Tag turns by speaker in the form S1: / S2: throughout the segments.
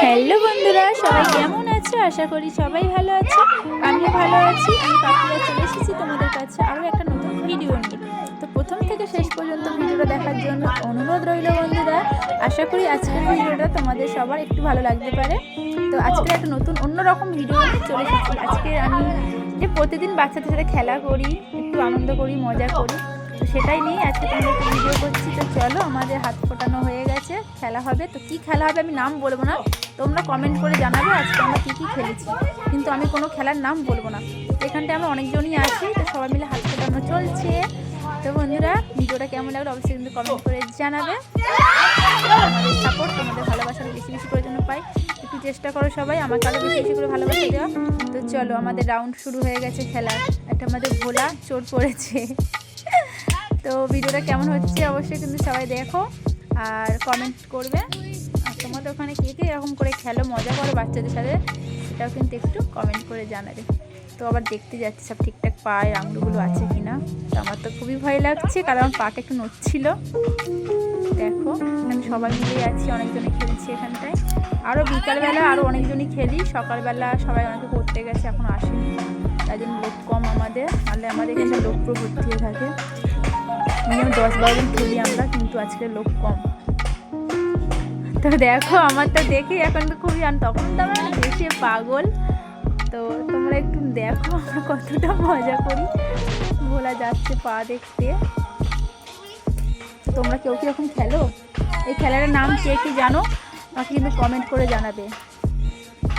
S1: Hello বন্ধুরা, সবাই কেমন আছো? আশা করি সবাই ভালো আছো। আমিও ভালো আছি। আমি পাপিয়া চলে এসেছি তোমাদের কাছে আরও একটা নতুন ভিডিও নিয়ে। তো প্রথম থেকে শেষ পর্যন্ত ভিডিওটা দেখার জন্য অনুরোধ রইল বন্ধুরা। আশা করি আজকের ভিডিওটা তোমাদের সবার একটু ভালো লাগতে পারে। তো আজকে একটা নতুন অন্যরকম ভিডিও নিয়ে চলে এসেছি। আজকে আমি যে প্রতিদিন বাচ্চাদের সাথে খেলা করি, একটু আনন্দ করি, মজা করি, তো সেটাই নিয়ে আজকে তোমাদের ভিডিও করছি। তো চলো, আমাদের হাত ফোটানো হয়ে গেছে, খেলা হবে। তো কি খেলা হবে আমি নাম বলবো না, তোমরা কমেন্ট করে জানাবে আজকে আমরা কী কী খেলেছি, কিন্তু আমি কোনো খেলার নাম বলবো না। এখানটায় আমরা অনেকজনই আছি, তো সবাই মিলে হাত ফোটানো চলছে। তো বন্ধুরা, ভিডিওটা কেমন লাগলো অবশ্যই কিন্তু কমেন্ট করে জানাবে। আমাদের সাপোর্ট, তোমাদের ভালোবাসার বেশি বেশি করে জন্য পাই। একটু চেষ্টা করো সবাই আমাকে আরও বেশি বেশি করে ভালোবাসা দেওয়া। তো চলো, আমাদের রাউন্ড শুরু হয়ে গেছে খেলার। একটা আমাদের ভোলা চোট পড়েছে। তো ভিডিওটা কেমন হচ্ছে অবশ্যই কিন্তু সবাই দেখো আর কমেন্ট করবে। আর তোমাদের ওখানে কে কে এরকম করে খেলো, মজা করো বাচ্চাদের সাথে, সেটাও কিন্তু একটু কমেন্ট করে জানাবে। তো আবার দেখতে যাচ্ছি সব ঠিকঠাক পায়ের আঙুলগুলো আছে কি না। তো আমার তো খুবই ভয় লাগছে, কারণ আমার পাটা একটু নড়ছিল। দেখো এখানে সবাই মিলেই আছি, অনেকজনই খেলছি এখানটায়। আরও বিকালবেলা আরও অনেকজনই খেলি, সকালবেলা সবাই অনেকে পড়তে গেছে, এখন আসেনি, তাই জন্য লোক কম আমাদের। নাহলে আমাদের এখানে লোক পুরো ভর্তি হয়ে থাকে। মিনিমাম 10-12 জন খেলি আমরা, কিন্তু আজকে লোক কম। তো দেখো আমারটা দেখে এখন তো খুবই, তখন তো আমরা দেশে পাগল। তো তোমরা একটু দেখো আমরা কতটা মজা করি, ভোলা যাচ্ছে পা দেখতে। তোমরা কেউ কীরকম খেলো, এই খেলাটার নাম কে কি জানো আমাকে কিন্তু কমেন্ট করে জানাবে।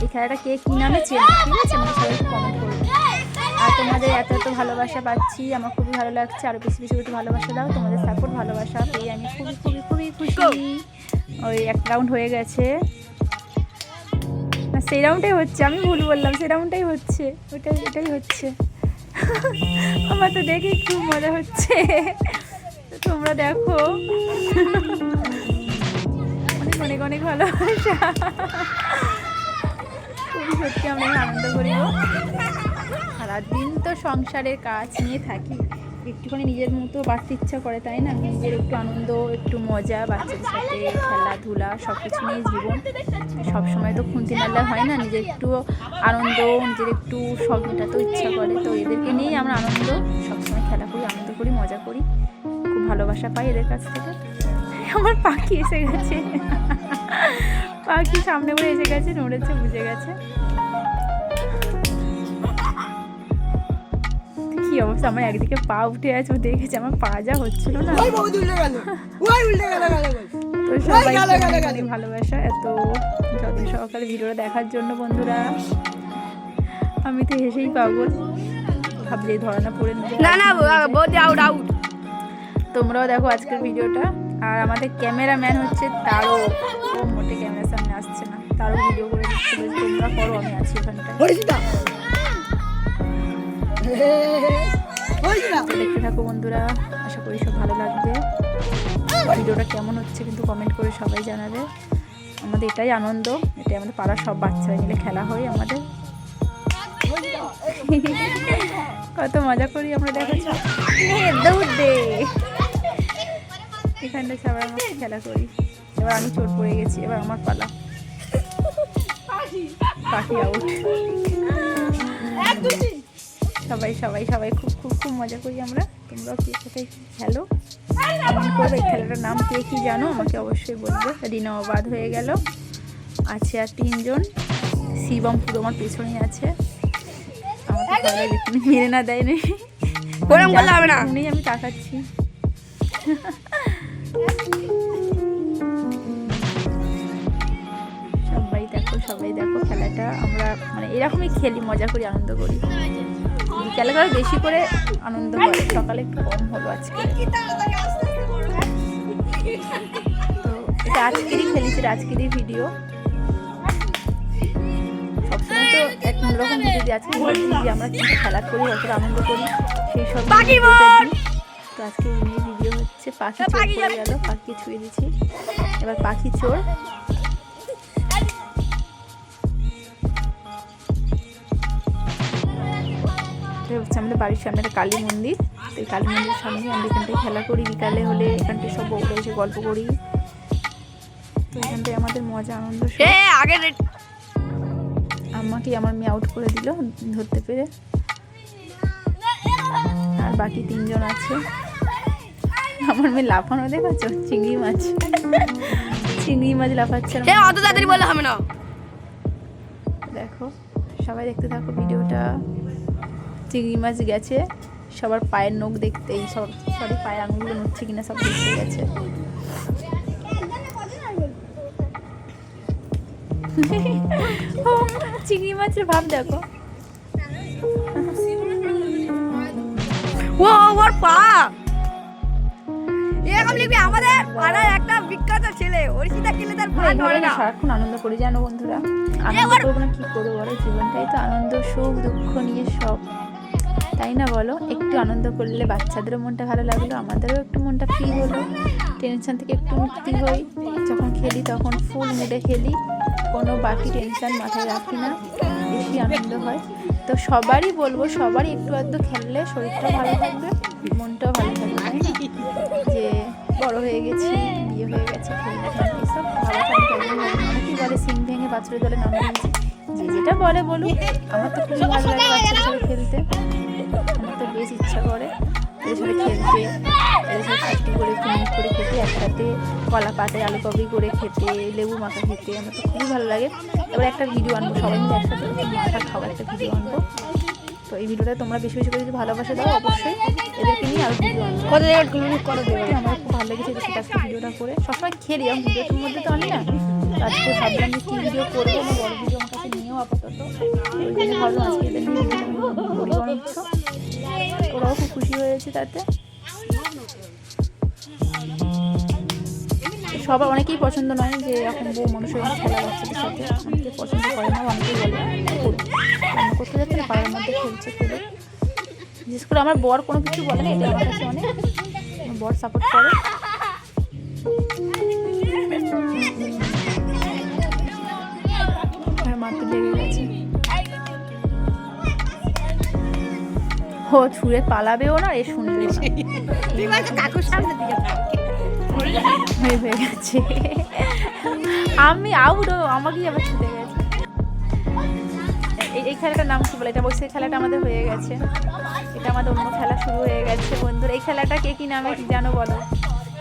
S1: এই খেলাটা কে কী নামে চেনো, ঠিক আছে? আমরা সবাই কমেন্ট করবো। আর তোমাদের এত এত ভালোবাসা পাচ্ছি, আমার খুবই ভালো লাগছে। আরও বেশি বেশি করে ভালোবাসা দাও, তোমাদের সাপোর্ট ভালোবাসা পেয়ে আমি খুবই খুবই খুবই খুশি। ওই এক রাউন্ড হয়ে গেছে না, সেই রাউন্ডটাই হচ্ছে, আমি ভুল বললাম, সেই রাউন্ডটাই হচ্ছে, এটাই হচ্ছে। আমার তো দেখে খুব মজা হচ্ছে, তোমরা দেখো। অনেক অনেক অনেক ভালোবাসা, খুবই সত্যি আমরা আনন্দ করি। সারাদিন তো সংসারের কাজ নিয়ে থাকি, একটুখানি নিজের মতো বাড়তে ইচ্ছা করে, তাই না? নিজের একটু আনন্দ, একটু মজা, বাচ্চাদের সাথে খেলাধুলা সব কিছু নিয়ে জীবন। সবসময় তো খুন্তি নাড়লে হয় না, নিজের একটু আনন্দ, নিজের একটু শখ মেটাতেও ইচ্ছা করে। তো এদেরকে নিয়েই আমরা আনন্দ, সবসময় খেলা করি, আনন্দ করি, মজা করি, খুব ভালোবাসা পাই এদের কাছ থেকে। আমার পাখি এসে গেছে, পাখি সামনে করে এসে গেছে, নড়েছে, বুঝে গেছে। কি অবস্থা, আমার একদিকে পা উঠে আছে, ও দেখেছে আমার পা যা হচ্ছিল না। তো সবাই ভালোবাসা, এত যত্ন সহকারে ভিডিওটা দেখার জন্য বন্ধুরা। আমি তো হেসেই পাগল, ভাবলেই ধরানা পড়ে নেবে। তোমরাও দেখো আজকের ভিডিওটা। আর আমাদের ক্যামেরাম্যান হচ্ছে তারও, ও মোটে ক্যামেরার সামনে আসছে না, তারও ভিডিও করে দিচ্ছে, তোমরা করো, আমি আছি ওখানটায়। দেখতে থাকো বন্ধুরা, আশা করি সব ভালো লাগবে। ভিডিওটা কেমন হচ্ছে কিন্তু কমেন্ট করে সবাই জানাবে। আমাদের এটাই আনন্দ, এটাই আমাদের পাড়ার সব বাচ্চারা মিলে খেলা হয় আমাদের। কত মজা করি আমরা, দেখো দৌড় দে, এখানটা সবাই আমার খেলা করি। এবার আমি চোট পড়ে গেছি, এবার আমার পালা। পাখি আউট। সবাই সবাই সবাই খুব খুব খুব মজা করি আমরা। তোমরাও কে কোথায় খেলো কমেন্ট করবে। এই খেলাটার নাম কে কি জানো আমাকে অবশ্যই বলবে। রিনাও বাদ হয়ে গেল, আছে আর 3 জন। শিবম পুরো আমার পেছনেই আছে, আমাকে মেরে না দেয় নেই, আমি তাকাচ্ছি। সবাই দেখো খেলাটা, আমরা মানে এরকমই খেলি, মজা করি, আনন্দ করি। বিকালে করে বেশি করে আনন্দ হয়, সকালে একটু কম হলো আজকে। তো এটা আজকেরই খেলেছি, আজকেরই ভিডিও। সবসময় তো এক রকম ভিডিও দিই, আজকে বলছি যে আমরা কিন্তু খেলা করি, কতটা আনন্দ করি, সেই সব। তো আজকে ভিডিও হচ্ছে পাখি চোর পড়ে গেল, পাখি ছুঁয়ে দিচ্ছি, এবার পাখি চোর। হচ্ছে আমাদের বাড়ির সামনে একটা কালী মন্দির, তো এই কালী মন্দিরের সামনে আমরা এখানটায় খেলা করি। বিকালে হলে এখানটায় সব বউরা এসে গল্প করি। তো এখানটায় আমাদের মজা আনন্দ।
S2: আগে
S1: আমাকে আমার মেয়ে আউট করে দিল ধরতে পেরে, আর বাকি 3 জন আছে। আমার মেয়ে লাফানো দেখেছো, চিংড়ি মাছ লাফাচ্ছে।
S2: অত তাড়াতাড়ি বললে হবে না।
S1: দেখো সবাই দেখতে থাকো ভিডিওটা। চিংড়ি মাছ গেছে সবার পায়ের নখ দেখতে, এই সব সরি পায়ের আঙুলগুলো নড়ছে কিনা সব দেখতে গেছে। চিংড়ি মাছের ভাব দেখো।
S2: ওর পা এরকম লিখবি। আমাদের পাড়ার একটা বিখ্যাত ছেলে অরিষিতা খেলে তার পা ধরে না।
S1: সারাক্ষণ আনন্দ করি জানো বন্ধুরা। আনন্দ করবো না কি করবো বলো, জীবনটাই তো আনন্দ, সুখ দুঃখ নিয়ে সব, তাই না বলো? একটু আনন্দ করলে বাচ্চাদেরও মনটা ভালো লাগলো, আমাদেরও একটু মনটা ফ্রি হলো, টেনশন থেকে একটু মুক্তি হই। যখন খেলি তখন ফুল মুডে খেলি, কোনো বাকি টেনশন মাথায় রাখি না, বেশি আনন্দ হয়। তো সবারই বলবো, সবারই একটু আধটু খেললে শরীরটাও ভালো থাকবে, মনটাও ভালো থাকবে, তাই না? যে বড় হয়ে গেছি, বিয়ে হয়ে গেছে, খেলতে থাকি সব ভালো থাকবে। অনেকেই বলে সিং ভেঙে বাছুরের দলে নাম নিয়েছি, যে যেটা বলে বলুক। আমার তো খুবই ভালো লাগে বাচ্চাদের সাথে খেলতে, আমার তো বেশ ইচ্ছা করে এদের সাথে খেলতে, এদের সাথে চাটনি করে পিকনিক করে খেতে, একসাথে কলা পাতায় আলু কবি করে খেতে, লেবু মাখা খেতে, আমার তো খুবই ভালো লাগে। এবার একটা ভিডিও আনবো, সবাই মিলে একসাথে মাখা খাওয়ার একটা ভিডিও আনবো। তো এই ভিডিওটা তোমরা বেশি বেশি করে যদি ভালোবাসা দাও, অবশ্যই এদেরকে নিয়ে আরও ভিডিও আনবো। আমার খুব ভালো লেগেছে এদের সাথে আজকে ভিডিওটা করে। সবসময় খেলি, আমি ভিডিওটার মধ্যে তো আনি না, আজকে ভাবলাম যে কী ভিডিও করবো, আমার বড় ভিডিও আমার কাছে নিয়েও আপাতত, ওই জন্য ভাবলাম আজকে এদের নিয়ে ভিডিও বানাচ্ছ। ওরাও খুব খুশি হয়েছে তাতে। সবার অনেকেই পছন্দ নয় যে এখন বউ মানুষের খেলা বাচ্চাদের সাথে, অনেকে পছন্দ করে না, অনেকেই বলে রান্না করতে যাচ্ছে না, পাড়ার মধ্যে খেলছে খেলে। বিশেষ করে আমার বর কোনো কিছু বলে না, এটা আমার কাছে অনেক, আমার বর সাপোর্ট করে। আর মারপিট লেগে গেছে, ও ছুঁড়ে পালাবেও না, এ শুনবে
S2: কাকুর সামনে দিকে
S1: হয়ে গেছে। আমি আউট, আমাকেই আবার ছুটে গেছে। এই খেলাটার নাম কি বলে, এটা বলছে খেলাটা আমাদের হয়ে গেছে, এটা আমাদের অন্য খেলা শুরু হয়ে গেছে বন্ধুরা। এই খেলাটা কে কি নামে জানো বলো?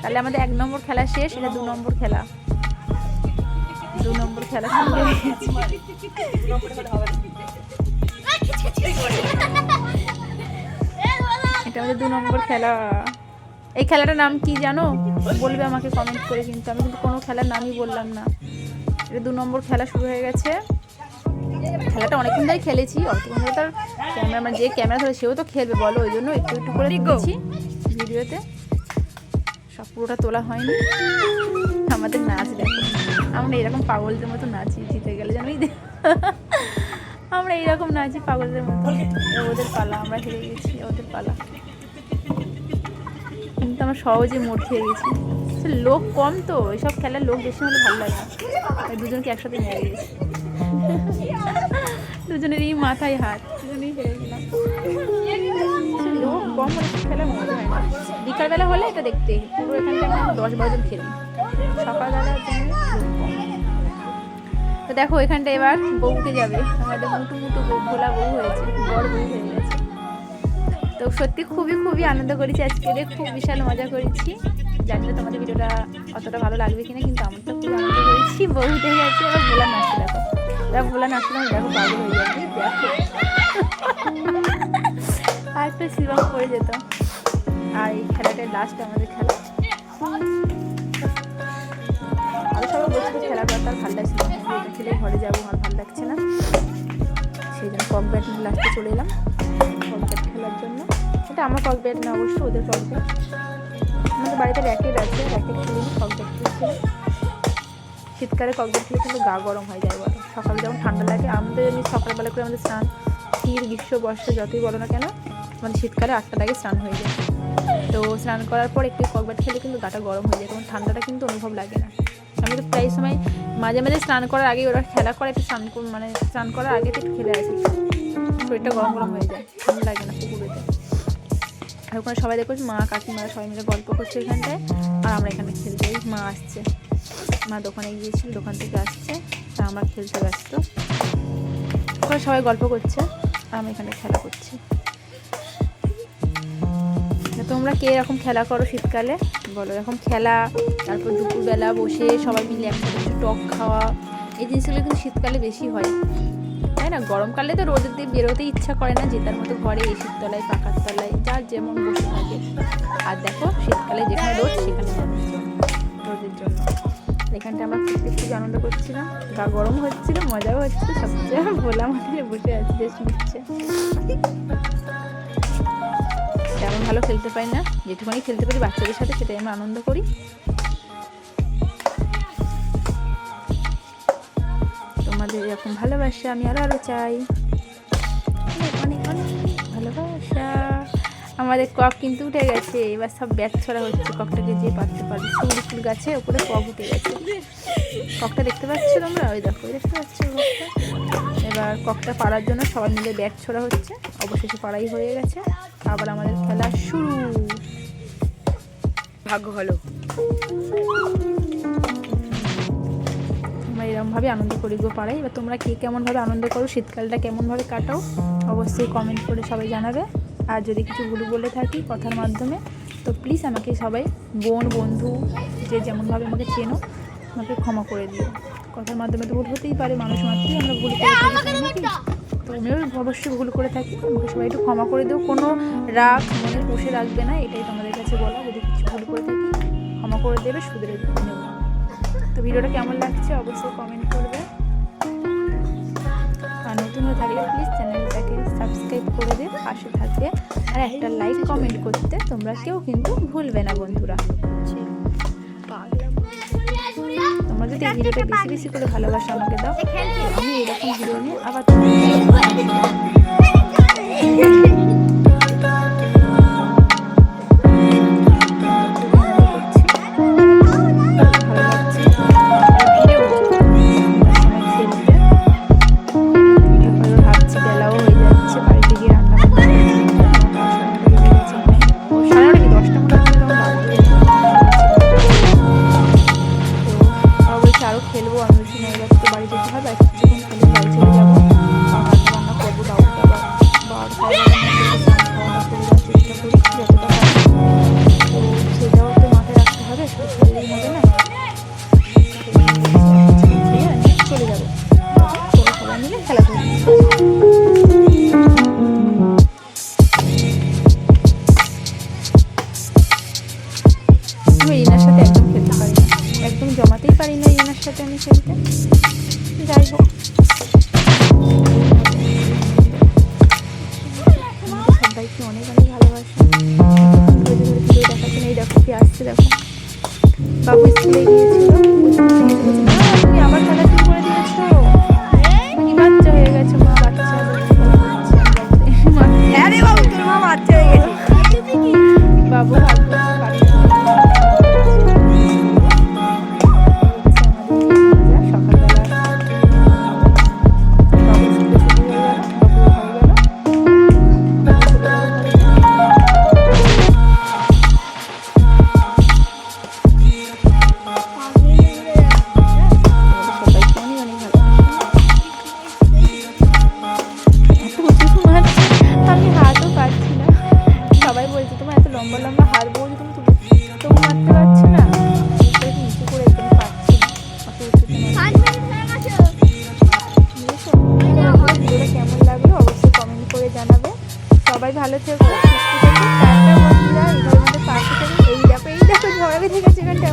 S1: তাহলে আমাদের 1 নম্বর খেলা শেষ, এটা 2 নম্বর খেলা, 2 নম্বর খেলা শুরু হয়ে গেছে। এটা আমাদের 2 নম্বর খেলা। এই খেলাটার নাম কি জানো? বলবে আমাকে কমেন্ট করে, কিন্তু আমি কিন্তু কোনো খেলার নামই বললাম না। এটা 2 নম্বর খেলা শুরু হয়ে গেছে। খেলাটা অনেকক্ষণ ধরে খেলেছি, অতক্ষণ ধরে তার ক্যামেরা, মানে যে ক্যামেরা ধরে সেও তো খেলবে বলো, ওই জন্য একটু একটু করে দিচ্ছি ভিডিওতে, সব পুরোটা তোলা হয়নি। আমাদের নাচ দেখো, আমরা এরকম পাগলদের মতো নাচি, জিতে গেলে জানোই, আমরা এইরকম নাচি পাগলদের মতো। ওদের পালা, আমরা হেরে গেছি, ওদের পালা, কিন্তু আমরা সহজে মোড় খেয়ে গেছি। লোক কম তো, এইসব খেলার লোক বেশি হলে ভালো লাগে না, দুজনকে একসাথে মেরে গেছি, দুজনেরই মাথায় হাত, দুজনেই হেরে গেলাম। লোক কম হলে খেলা মজা হয় না। বিকালবেলা হলে এটা দেখতে পুরো এখানটা আমরা 10-12 জন খেলি, সকালবেলার জন্য লোক কম। তো দেখো এখানটা এবার বউ উঠে যাবে, আমাদের মুটু মুটু বউ, ভোলা বউ হয়েছে, বড় বউ হয়ে গেছে। তো সত্যি খুবই খুবই আনন্দ করেছি আজকে, খুব বিশাল মজা করেছি। জানি না তোমাদের ভিডিওটা অতটা ভালো লাগবে কিনা, কিন্তু আমার তো খুব আনন্দ করেছি। বউ উঠে গেছে, এবার ভোলা নাচতে দেখো, এবার ভোলা নাচতে দেখো পাগল হয়ে যাবে, দেখো আর একটু সিলভার পড়ে যেত। আর এই খেলাটার লাস্ট আমাদের খেলা। আর সবাই বলছিল খেলা করা তার ভালো লাগছে না, এটা খেলে ঘরে যাবো, আর ভালো লাগছে না, সেই জন্য কক ব্যাট নিয়ে লাস্টে চলে এলাম কক ব্যাট খেলার জন্য। এটা আমার কক ব্যাট না, অবশ্য ওদের কক ব্যাট। আমাদের বাড়িতে র্যাকেট আছে, র্যাকেট খেলে কক ব্যাট খেলছিল। শীতকালে কক ব্যাট খেলে কিন্তু গা গরম হয়ে যায় বলো, সকালে যেমন ঠান্ডা লাগে। আমাদের এমনি সকালবেলা করে আমাদের স্নান, শীত গ্রীষ্ম বর্ষা যতই বলো না কেন, মানে শীতকালে 8টার আগে স্নান হয়ে যায়। তো স্নান করার পর একটু কক ব্যাট খেলে কিন্তু গাটা গরম হয়ে যায়, তখন ঠান্ডাটা কিন্তু অনুভব লাগে না। আমি তো প্রায় সময় মাঝে মাঝে স্নান করার আগে, ওরা খেলা করে একটু মানে স্নান করার আগে একটু খেলে আসি, শরীরটা গরম গরম হয়ে যায়, ঠান্ডা লাগে না পুকুরেতে। আর ওখানে সবাই দেখো মা কাকিমারা সবাই মিলে গল্প করছে এখানটায়, আর আমরা এখানে খেলতে, মা আসছে। মা দোকানে গিয়েছিল, দোকান থেকে আসছে, তা আমরা খেলতে ব্যস্ত। ওরা সবাই গল্প করছে, আমি এখানে খেলা করছি। তোমরা কে এরকম খেলা করো শীতকালে বলো? এরকম খেলা, তারপর দুপুরবেলা বসে সবাই মিলে একসাথে একটু টক খাওয়া, এই জিনিসগুলো কিন্তু শীতকালে বেশি হয়, তাই না? গরমকালে তো রোদের দিয়ে বেরোতে ইচ্ছা করে না, যে তার মতো ঘরে এসির তলায়, পাখার তলায় যার যেমন বসে থাকে। আর দেখো শীতকালে যেখানে রোদ সেখানে মানুষজন রোদের জন্য। এখানটা আমরা খুবই আনন্দ করছিলাম, গা গরম হচ্ছিল, মজাও হচ্ছিল, সবচেয়ে ভোলা মাঠে বসে আছে, বেশ নিচ্ছে। তেমন ভালো খেলতে পারি না, যেটুকুনি খেলতে পারি বাচ্চাদের সাথে সেটাই আমরা আনন্দ করি। তোমাদের এরকম ভালোবাসা আমি আরো চাই, অনেক অনেক ভালোবাসা। আমাদের কক কিন্তু উঠে গেছে, এবার সব ব্যাট ছড়া হচ্ছে ককটাকে, যে পারতে পারবে। ফুল গাছে ওপরে কক উঠে গেছে, ককটা দেখতে পাচ্ছ তোমরা? ওই দেখো, দেখতে পাচ্ছ ককটা? এবার ককটা পাড়ার জন্য সবাই মিলে ব্যাট ছড়া হচ্ছে, অবশেষে পাড়াই হয়ে গেছে। আবার আমাদের খেলা শুরু।
S2: ভাগ্য ভালো,
S1: আমরা এরকমভাবে আনন্দ করি গো পাড়ায়। এবার তোমরা কে কেমনভাবে আনন্দ করো, শীতকালটা কেমনভাবে কাটাও, অবশ্যই কমেন্ট করে সবাই জানাবে। আর যদি কিছু ভুল বলে থাকি কথার মাধ্যমে, তো প্লিজ আমাকে সবাই বোন বন্ধু যে যেমনভাবে আমাকে চেনো আমাকে ক্ষমা করে দিও। কথার মাধ্যমে তো ভুল হতেই পারে, মানুষ মাত্রই আমরা ভুল করে থাকি, তো আমিও অবশ্যই ভুল করে থাকি। আমাকে সবাই একটু ক্ষমা করে দিও, কোনো রাগ মনে পুষে রাখবে না, এটাই তোমাদের কাছে বলা। যদি কিছু ভুল করে থাকি ক্ষমা করে দেবে, শুধরে নেব। তো ভিডিওটা কেমন লাগছে অবশ্যই কমেন্ট করবে। আর নতুন হয়ে থাকলে প্লিজ চ্যানেলটাকে সাবস্ক্রাইব করে দিয়ে পাশে থাকবে, আর একটা লাইক কমেন্ট করতে তোমরা কেউ কিন্তু ভুলবে না বন্ধুরা। তোমরা যদি এই ভিডিওটা বেশি বেশি করে ভালোবাসা আমাকে দাও, আমি এরকম ভিডিও নিয়ে আবার খেলবো। আমি বলছি না, এবার তো বাড়ি যেতে হবে, কিছুক্ষণ খেলে বাড়ি চলে যাবো। রান্না করবো, দাউটা বা চেষ্টা করি যতটা পারি। তো সেটাও তো মাথায় রাখতে হবে, শুধু খেললেই হবে না, চলে যাবো, সবাই মিলে খেলা করবো। আমি রিনার সাথে একদম খেলতে পারি না, একদম জমাতেই পারি না রিনার সাথে আমি খেলতে। যাই হোক, সবাইকে অনেক অনেক ভালোবাসা। ভিডিও দেখার জন্য এই দেখো কি আসছে, দেখো বাবু স্কুলে গিয়েছিল, তুমি আবার খেলা শুরু করে দিয়েছো, তুমি বাচ্চা হয়ে গেছো। মা বাচ্চা বাবু লম্বা লম্বা হাত বলছি, তুমি তবু মারতে পারছো না, নিচু করে একদম পারছি না, ভিডিওটা কেমন লাগলো অবশ্যই কমেন্ট করে জানাবে। সবাই ভালো থেকো, সুস্থ থেকো, টাটা বন্ধুরা। এইভাবে আমাদের পাশে থেকে এই দেখো ঝগড়া বেঁধে গেছে এখানটা।